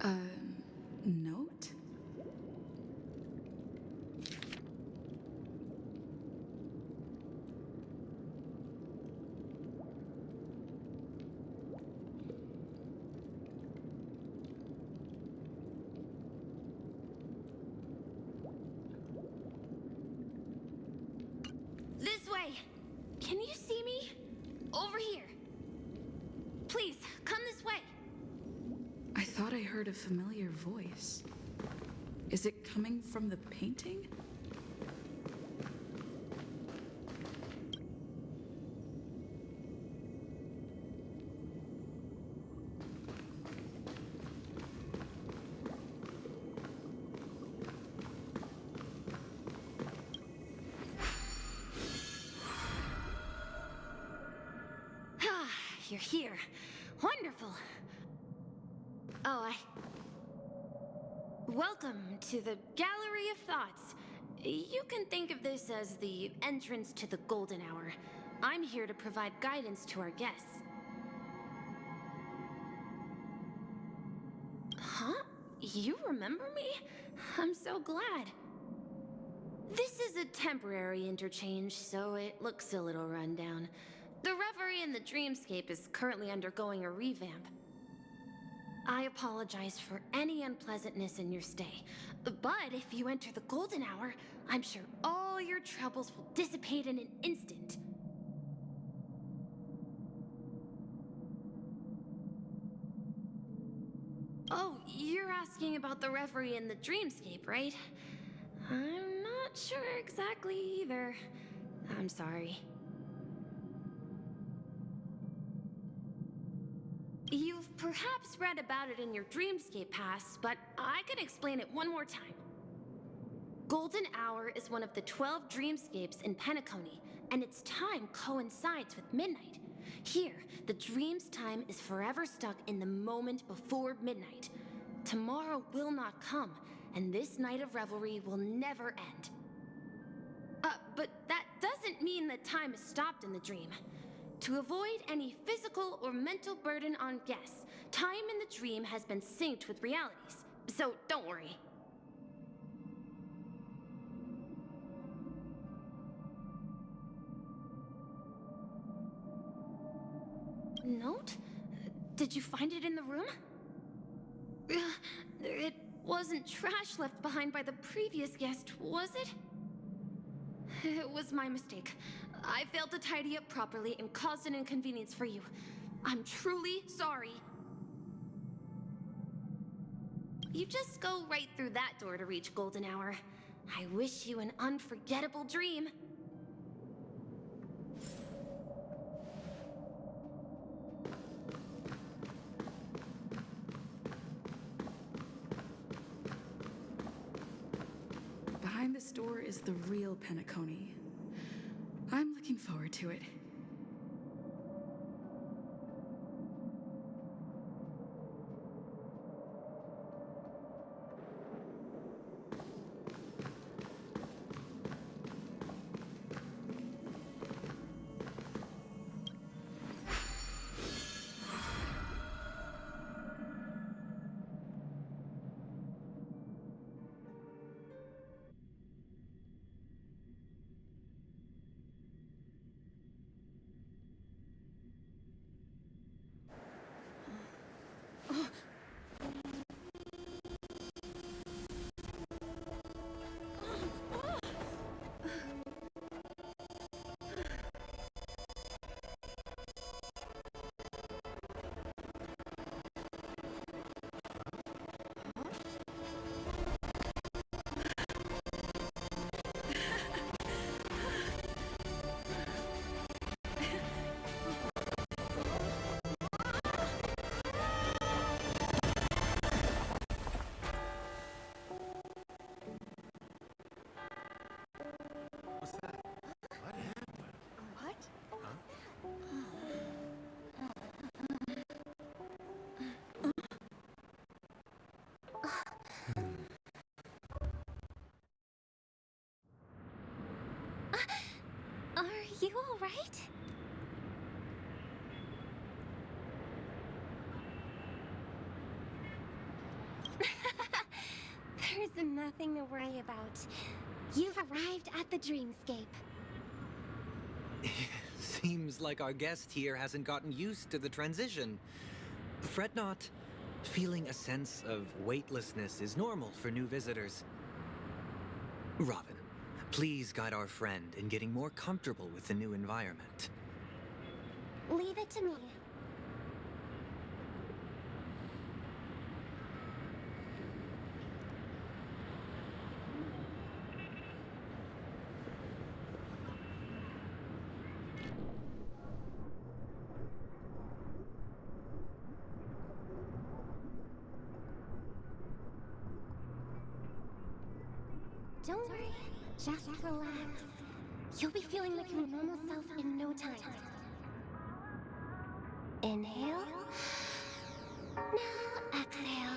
Note? This way! Can you see me? Over here. Please, come this way. I thought I heard a familiar voice. Is it coming from the painting? Ah, you're here. Wonderful. Oh, Welcome to the Gallery of Thoughts. You can think of this as the entrance to the Golden Hour. I'm here to provide guidance to our guests. Huh? You remember me? I'm so glad. This is a temporary interchange, so it looks a little rundown. The Reverie in the Dreamscape is currently undergoing a revamp. I apologize for any unpleasantness in your stay, but if you enter the Golden Hour, I'm sure all your troubles will dissipate in an instant. Oh, you're asking about the Reverie in the Dreamscape, right? I'm not sure exactly either. I'm sorry. You've perhaps read about it in your Dreamscape past, but I can explain it one more time. Golden Hour is one of the 12 dreamscapes in Penacony, and its time coincides with midnight. Here, the dream's time is forever stuck in the moment before midnight. Tomorrow will not come, and this night of revelry will never end. But that doesn't mean that time is stopped in the dream. To avoid any physical or mental burden on guests, time in the dream has been synced with realities, so don't worry. Note? Did you find it in the room? It wasn't trash left behind by the previous guest, was it? It was my mistake. I failed to tidy up properly and caused an inconvenience for you. I'm truly sorry. You just go right through that door to reach Golden Hour. I wish you an unforgettable dream. Behind this door is the real Penacony. I'm looking forward to it. Are you all right? There's nothing to worry about. You've arrived at the dreamscape. Seems like our guest here hasn't gotten used to the transition. Fret not. Feeling a sense of weightlessness is normal for new visitors. Robin, please guide our friend in getting more comfortable with the new environment. Leave it to me. Don't worry, just relax. You'll be feeling like your normal self in no time. Inhale. Now exhale.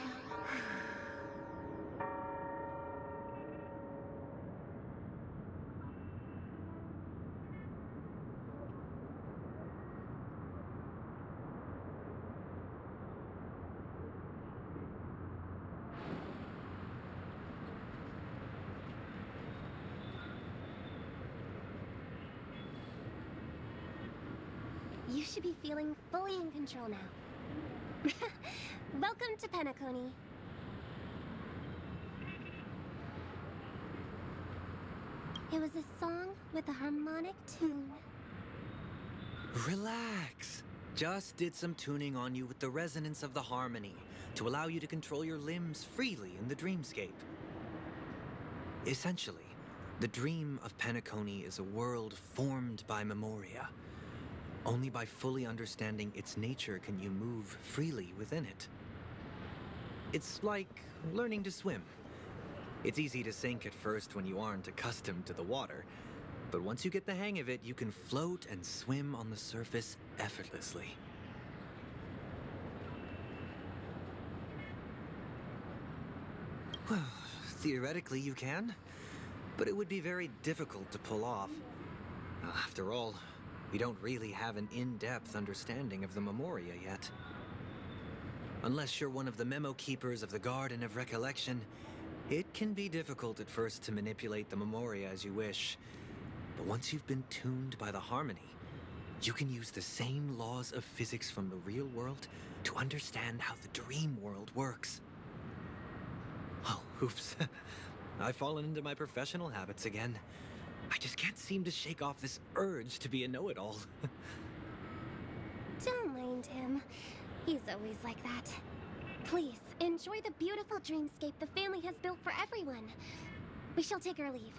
You should be feeling fully in control now. Welcome to Penacony. It was a song with a harmonic tune. Relax. Just did some tuning on you with the resonance of the harmony to allow you to control your limbs freely in the dreamscape. Essentially, the dream of Penacony is a world formed by memoria. Only by fully understanding its nature can you move freely within it. It's like learning to swim. It's easy to sink at first when you aren't accustomed to the water, but once you get the hang of it, you can float and swim on the surface effortlessly. Well, theoretically you can, but it would be very difficult to pull off. After all, we don't really have an in-depth understanding of the memoria yet. Unless you're one of the memo keepers of the Garden of Recollection, it can be difficult at first to manipulate the memoria as you wish. But once you've been tuned by the harmony, you can use the same laws of physics from the real world to understand how the dream world works. Oh, oops. I've fallen into my professional habits again. I just can't seem to shake off this urge to be a know-it-all. Don't mind him. He's always like that. Please, enjoy the beautiful dreamscape the family has built for everyone. We shall take our leave.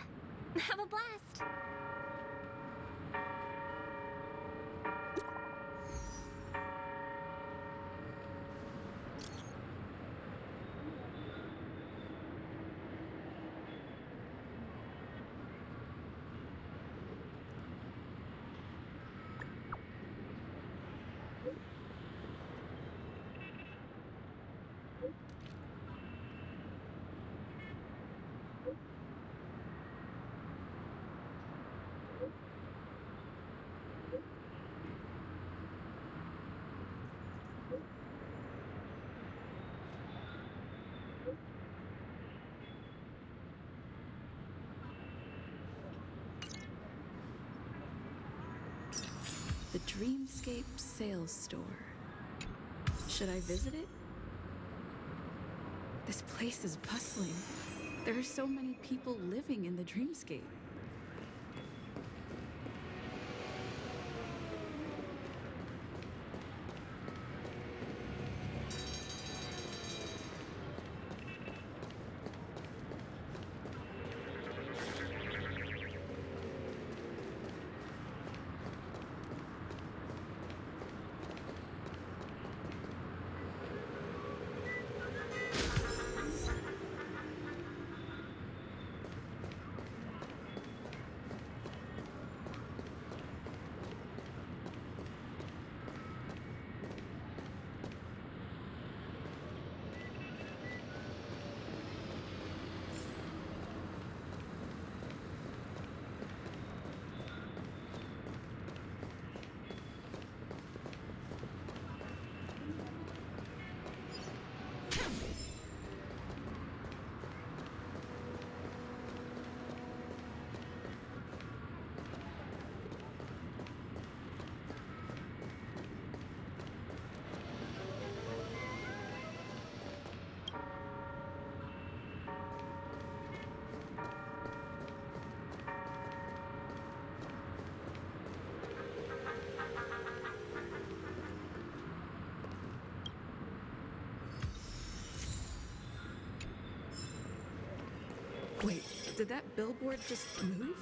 Have a blast! The Dreamscape Sales Store. Should I visit it? This place is bustling. There are so many people living in the Dreamscape. Did that billboard just move?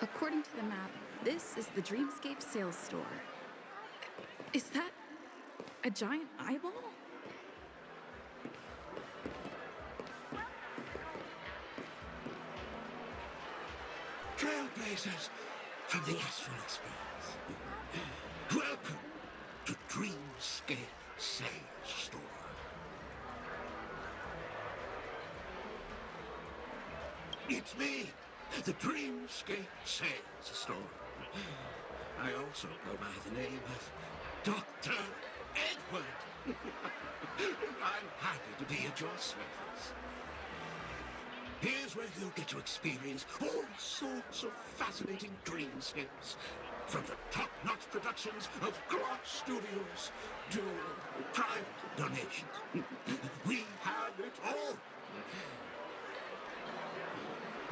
According to the map, this is the Dreamscape sales store. Is that a giant eyeball? Trailblazers from the Astral Expanse. Welcome to Dreamscape Sales Store. It's me, the Dreamscape Sales Store. I also go by the name of Dr. Edward. I'm happy to be at your service. Here's where you'll get to experience all sorts of fascinating dreamscapes. From the top-notch productions of Glock Studios to private donations. We have it all.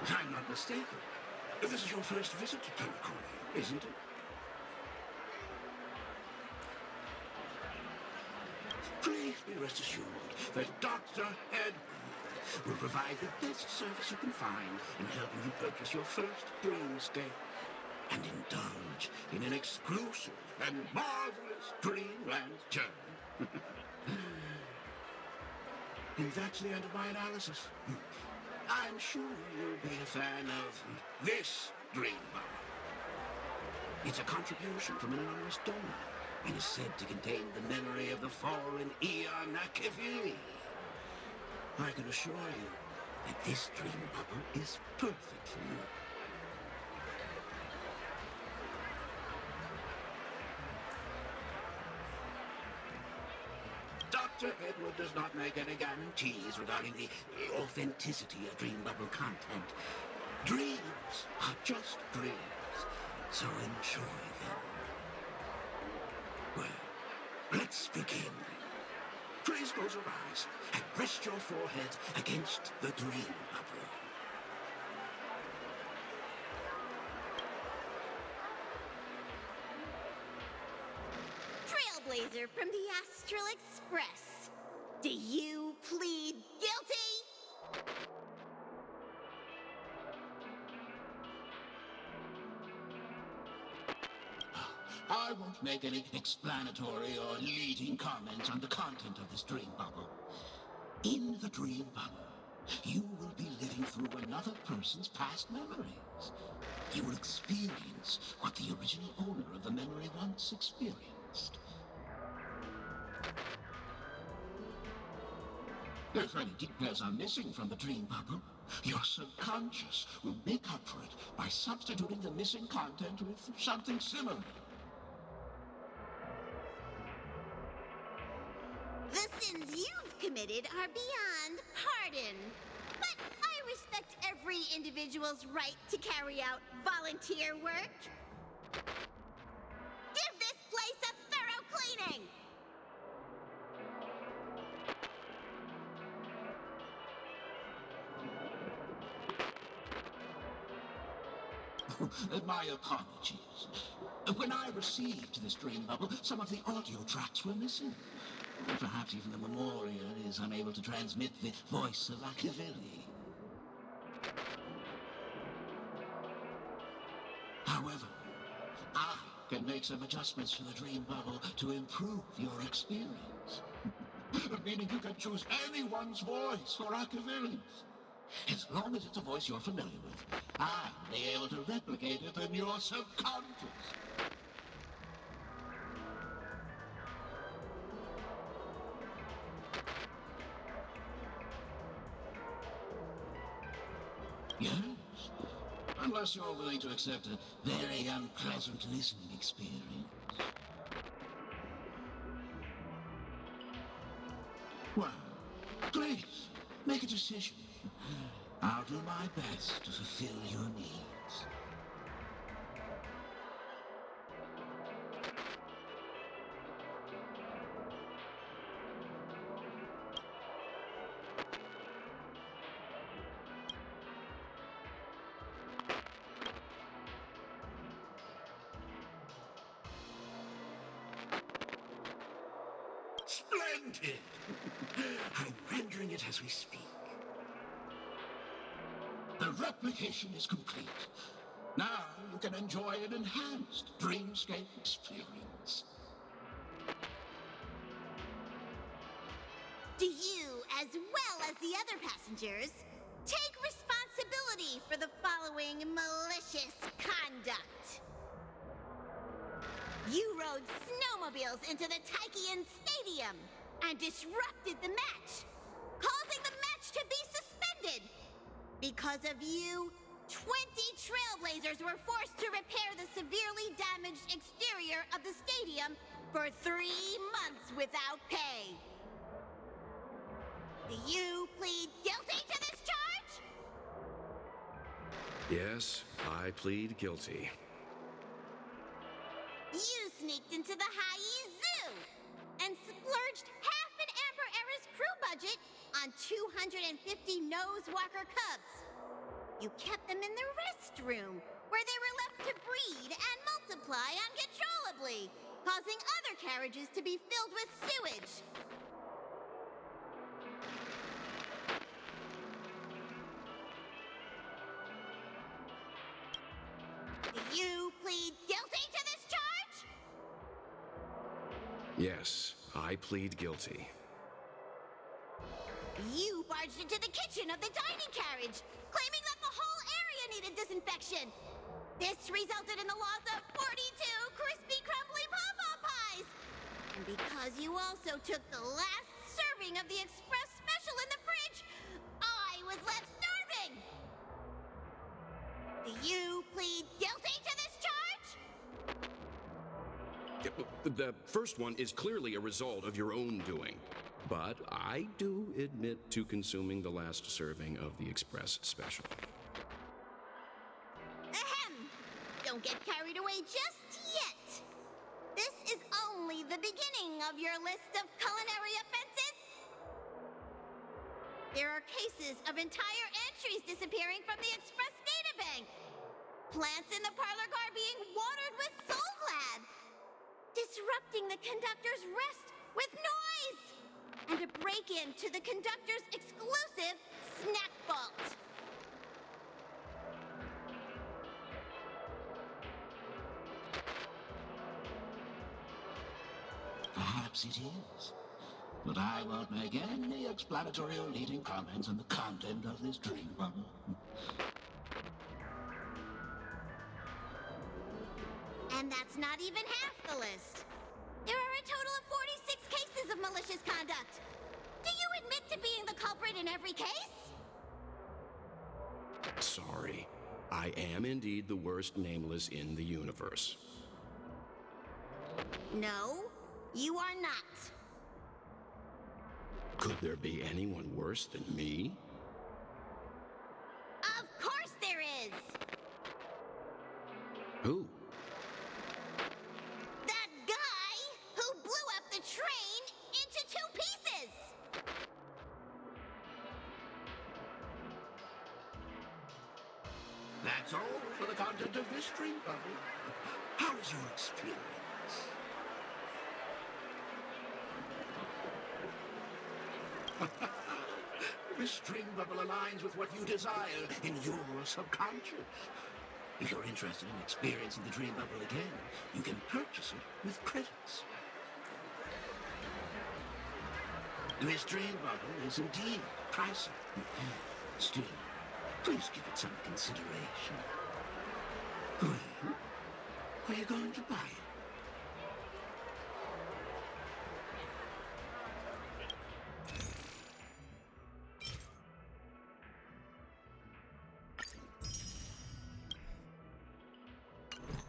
I'm not mistaken. This is your first visit to Penacony, isn't it? Please be rest assured that Dr. Edward will provide the best service you can find in helping you purchase your first dreamscape and indulge in an exclusive and marvelous dreamland journey. And that's the end of my analysis. I'm sure you'll be a fan of this dream bubble. It's a contribution from an anonymous donor and is said to contain the memory of the fallen Eon Nakavili. I can assure you that this dream bubble is perfect for you. Dr. Edward does not make any guarantees regarding the authenticity of dream bubble content. Dreams are just dreams, so enjoy them. Well, let's begin. Please close your eyes and rest your forehead against the dream bubble. Trailblazer from the Astral Express. Do you plead guilty? I won't make any explanatory or leading comments on the content of this dream bubble. In the dream bubble, you will be living through another person's past memories. You will experience what the original owner of the memory once experienced. If any details are missing from the dream bubble, your subconscious will make up for it by substituting the missing content with something similar. The sins you've committed are beyond pardon. But I respect every individual's right to carry out volunteer work. Give this place a thorough cleaning! My apologies. When I received this dream bubble, some of the audio tracks were missing. Perhaps even the Memoria is unable to transmit the voice of Akavili. However, I can make some adjustments to the dream bubble to improve your experience. meaning you can choose anyone's voice for Archivillains. As long as it's a voice you're familiar with, I'll be able to replicate it in your subconscious. Yes, unless you're willing to accept a very unpleasant listening experience. Well, please, make a decision. I'll do my best to fulfill your needs. Splendid! I'm rendering it as we speak. The replication is complete. Now you can enjoy an enhanced dreamscape experience. Do you, as well as the other passengers, take responsibility for the following malicious conduct? You rode snowmobiles into the Taikian Stadium and disrupted the match, causing the match to be suspended. Because of you, 20 trailblazers were forced to repair the severely damaged exterior of the stadium for 3 months without pay. Do you plead guilty to this charge? Yes, I plead guilty. You sneaked into the Haie Zoo and splurged half an Amber Era's crew budget on 250 Nosewalker cubs. You kept them in the restroom, where they were left to breed and multiply uncontrollably, causing other carriages to be filled with sewage. Do you plead guilty to this charge? Yes, I plead guilty. You barged into the kitchen of the dining carriage, claiming that the whole area needed disinfection. This resulted in the loss of 42 crispy, crumbly pom-pom pies. And because you also took the last serving of the express special in the fridge, I was left starving. Do you plead guilty to this charge? The first one is clearly a result of your own doing. But I do admit to consuming the last serving of the Express Special. Ahem! Don't get carried away just yet. This is only the beginning of your list of culinary offenses. There are cases of entire entries disappearing from the Express databank. Plants in the parlor car being watered with Soul Glad. Disrupting the conductor's rest with noise. And a break-in to the conductor's exclusive snack vault. Perhaps it is. But I won't make any explanatory or leading comments on the content of this dream bubble. And that's not even half the list. There are a total of 46 cases of malicious conduct. Do you admit to being the culprit in every case? Sorry. I am indeed the worst nameless in the universe. No, you are not. Could there be anyone worse than me? Of course there is! Who? That guy who blew up the train into 2 pieces! That's all for the content of this dream bubble. How's your experience? This dream bubble aligns with what you desire in your subconscious. If you're interested in experiencing the dream bubble again, you can purchase it with credits. This dream bubble is indeed pricey. Still, please give it some consideration. Well, are you going to buy it?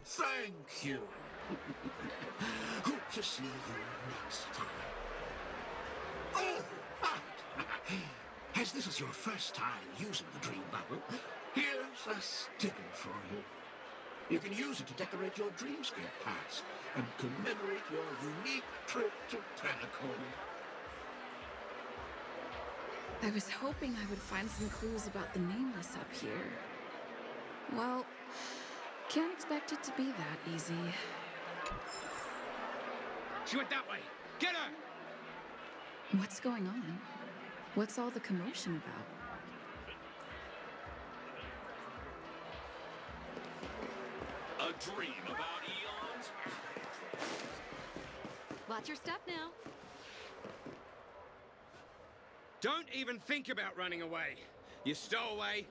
Thank you. Hope to see you next time. Oh, but as this is your first time using the dream bubble, here's a sticker for you. You can use it to decorate your dreamscape pass and commemorate your unique trip to Penacony. I was hoping I would find some clues about the nameless up here. Well, can't expect it to be that easy. She went that way. Get her! What's going on? What's all the commotion about? A dream about eons? Watch your step now. Don't even think about running away. You stowaway.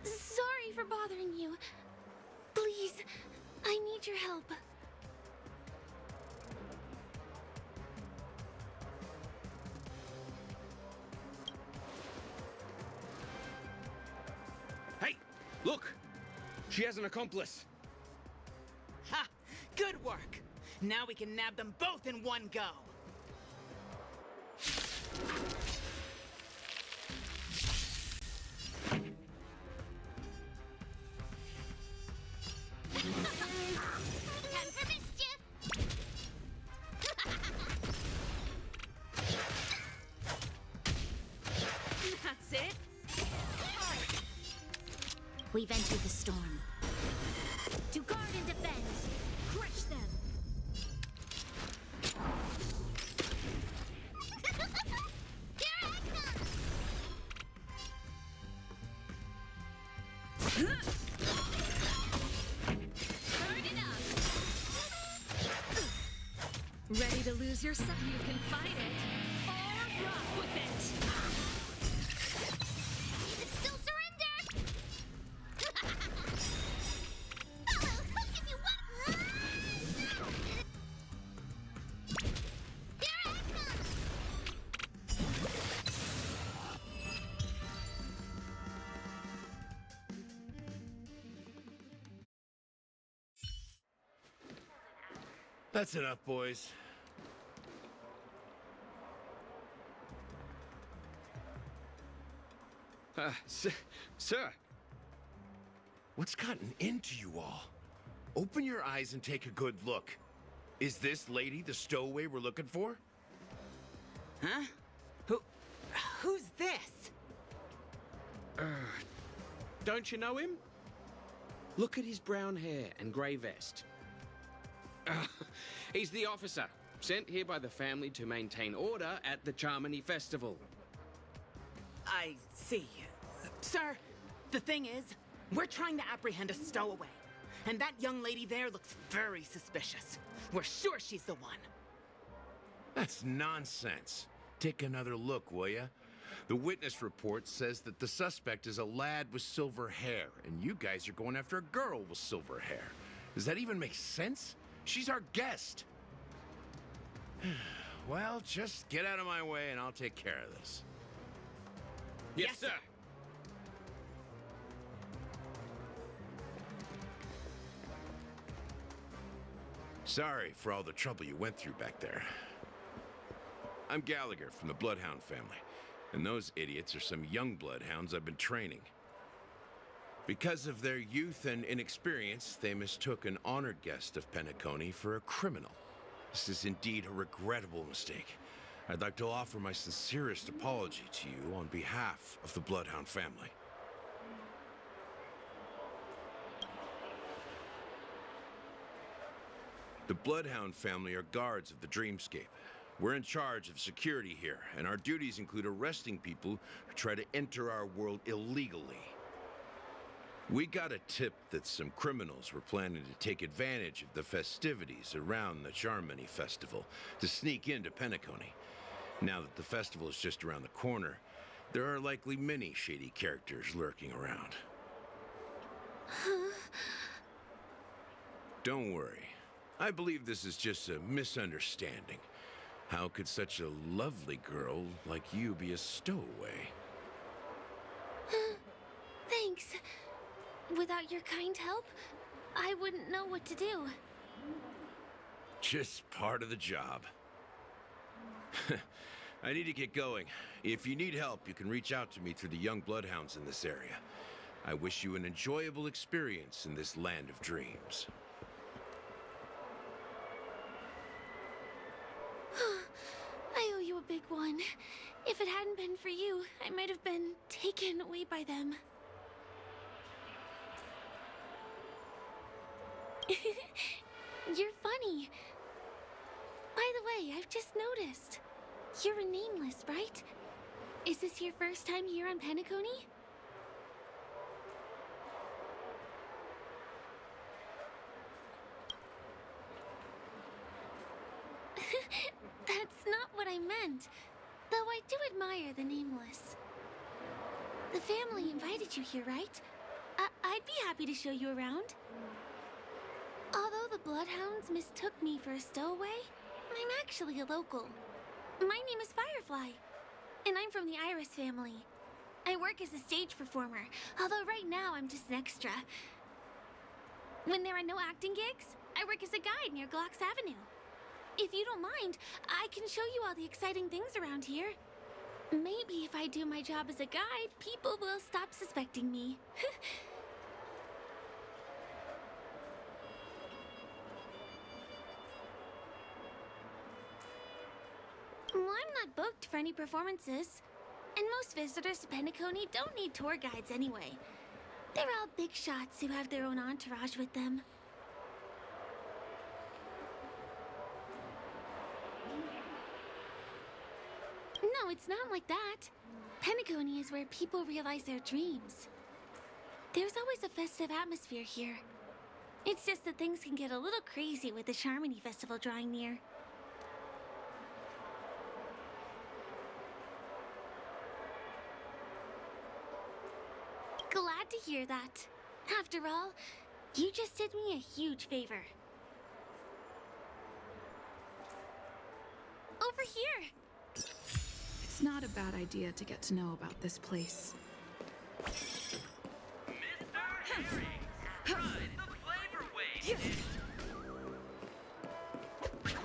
Sorry for bothering you. Please, I need your help. Hey, look! She has an accomplice. Ha! Good work! Now we can nab them both in one go! Time for mischief! That's it? We've entered the storm. To guard and defend, crush them! Here I come! Burn it up! Ready to lose yourself? You can fight it, or rock with it! You can still surrender! Hello, if you want... Here I come! That's enough, boys. Sir. What's gotten into you all? Open your eyes and take a good look. Is this lady the stowaway we're looking for? Huh? Who's this? Don't you know him? Look at his brown hair and grey vest. He's the officer, sent here by the family to maintain order at the Charmony Festival. I see. Sir, the thing is, we're trying to apprehend a stowaway. And that young lady there looks very suspicious. We're sure she's the one. That's nonsense. Take another look, will ya? The witness report says that the suspect is a lad with silver hair, and you guys are going after a girl with silver hair. Does that even make sense? She's our guest. Well, just get out of my way and I'll take care of this. Yes, sir. Sorry for all the trouble you went through back there. I'm Gallagher from the Bloodhound family, and those idiots are some young bloodhounds I've been training. Because of their youth and inexperience, they mistook an honored guest of Penacony for a criminal. This is indeed a regrettable mistake. I'd like to offer my sincerest apology to you on behalf of the Bloodhound family. The Bloodhound family are guards of the Dreamscape. We're in charge of security here, and our duties include arresting people who try to enter our world illegally. We got a tip that some criminals were planning to take advantage of the festivities around the Charmony Festival to sneak into Penacony. Now that the festival is just around the corner, there are likely many shady characters lurking around. Don't worry. I believe this is just a misunderstanding. How could such a lovely girl like you be a stowaway? Thanks. Without your kind help, I wouldn't know what to do. Just part of the job. I need to get going. If you need help, you can reach out to me through the young bloodhounds in this area. I wish you an enjoyable experience in this land of dreams. I owe you a big one. If it hadn't been for you, I might have been taken away by them. You're funny. By the way, I've just noticed. You're a nameless, right? Is this your first time here on Penacony? That's not what I meant. Though I do admire the nameless. The family invited you here, right? I'd be happy to show you around. Although the Bloodhounds mistook me for a stowaway, I'm actually a local. My name is Firefly, and I'm from the Iris family. I work as a stage performer, although right now I'm just an extra. When there are no acting gigs, I work as a guide near Glocks Avenue. If you don't mind, I can show you all the exciting things around here. Maybe if I do my job as a guide, people will stop suspecting me. Well, I'm not booked for any performances. And most visitors to Penacony don't need tour guides anyway. They're all big shots who have their own entourage with them. No, it's not like that. Penacony is where people realize their dreams. There's always a festive atmosphere here. It's just that things can get a little crazy with the Charmony Festival drawing near. Glad to hear that. After all, you just did me a huge favor. Over here! It's not a bad idea to get to know about this place. Mr. Harry, ride the flavor wave.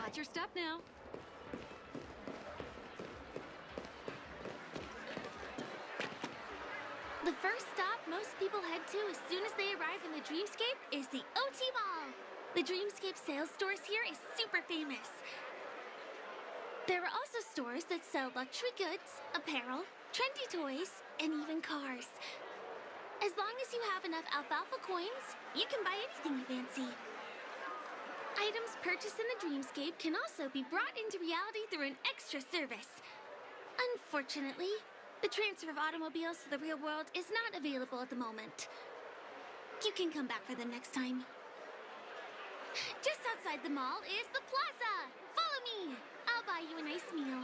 Watch your step now. The first stop most people head to as soon as they arrive in the Dreamscape is the OT Mall. The Dreamscape sales stores here is super famous. There are also stores that sell luxury goods, apparel, trendy toys, and even cars. As long as you have enough alfalfa coins, you can buy anything you fancy. Items purchased in the Dreamscape can also be brought into reality through an extra service. Unfortunately, the transfer of automobiles to the real world is not available at the moment. You can come back for them next time. Just outside the mall is the plaza! Follow me! I'll buy you a nice meal.